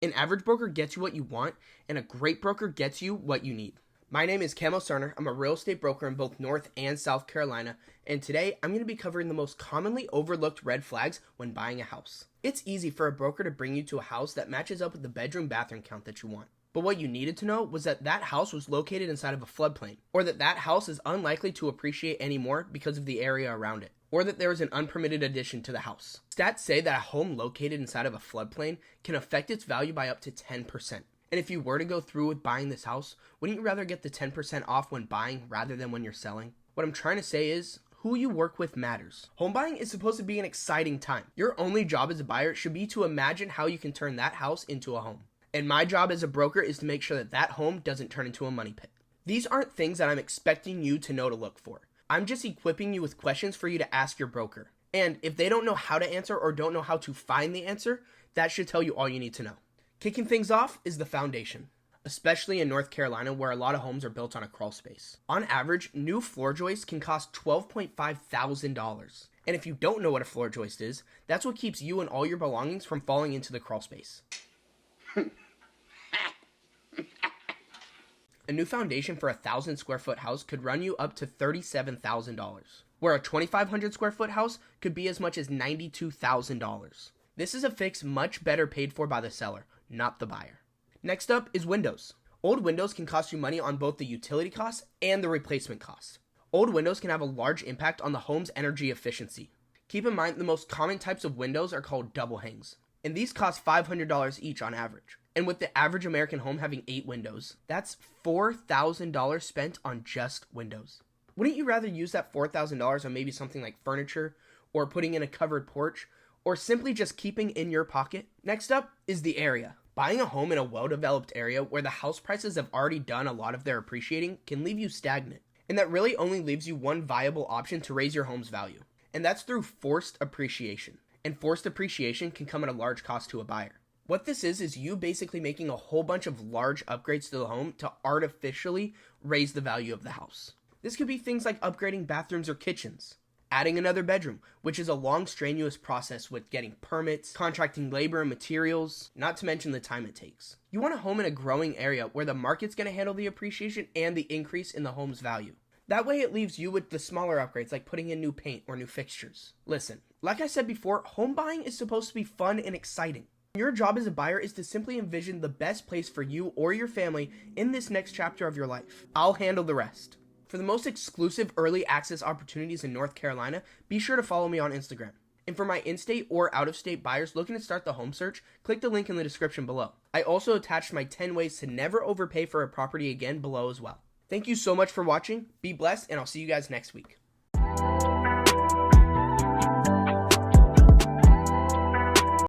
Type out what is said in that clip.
An average broker gets you what you want, and a great broker gets you what you need. My name is Camo. I'm a real estate broker in both North and South Carolina, and today I'm going to be covering the most commonly overlooked red flags when buying a house. It's easy for a broker to bring you to a house that matches up with the bedroom-bathroom count that you want. But what you needed to know was that that house was located inside of a floodplain, or that that house is unlikely to appreciate anymore because of the area around it, or that there is an unpermitted addition to the house. Stats say that a home located inside of a floodplain can affect its value by up to 10%. And if you were to go through with buying this house, wouldn't you rather get the 10% off when buying rather than when you're selling? What I'm trying to say is, who you work with matters. Home buying is supposed to be an exciting time. Your only job as a buyer should be to imagine how you can turn that house into a home. And my job as a broker is to make sure that that home doesn't turn into a money pit. These aren't things that I'm expecting you to know to look for. I'm just equipping you with questions for you to ask your broker. And if they don't know how to answer or don't know how to find the answer, that should tell you all you need to know. Kicking things off is the foundation, especially in North Carolina where a lot of homes are built on a crawl space. On average, new floor joists can cost $12.5 thousand. And if you don't know what a floor joist is, that's what keeps you and all your belongings from falling into the crawl space. A new foundation for a 1,000 square foot house could run you up to $37,000, where a 2,500 square foot house could be as much as $92,000. This is a fix much better paid for by the seller, not the buyer. Next up is windows. Old windows can cost you money on both the utility costs and the replacement costs. Old windows can have a large impact on the home's energy efficiency. Keep in mind the most common types of windows are called double hangs, and these cost $500 each on average. And with the average American home having 8 windows, that's $4,000 spent on just windows. Wouldn't you rather use that $4,000 on maybe something like furniture, or putting in a covered porch, or simply just keeping in your pocket? Next up is the area. Buying a home in a well-developed area where the house prices have already done a lot of their appreciating can leave you stagnant. And that really only leaves you one viable option to raise your home's value. And that's through forced appreciation. And forced appreciation can come at a large cost to a buyer. What this is you basically making a whole bunch of large upgrades to the home to artificially raise the value of the house. This could be things like upgrading bathrooms or kitchens, adding another bedroom, which is a long, strenuous process with getting permits, contracting labor and materials, not to mention the time it takes. You want a home in a growing area where the market's going to handle the appreciation and the increase in the home's value. That way it leaves you with the smaller upgrades like putting in new paint or new fixtures. Listen, like I said before, home buying is supposed to be fun and exciting. Your job as a buyer is to simply envision the best place for you or your family in this next chapter of your life. I'll handle the rest. For the most exclusive early access opportunities in North Carolina, be sure to follow me on Instagram. And for my in-state or out-of-state buyers looking to start the home search, click the link in the description below. I also attached my 10 ways to never overpay for a property again below as well. Thank you so much for watching, be blessed, and I'll see you guys next week.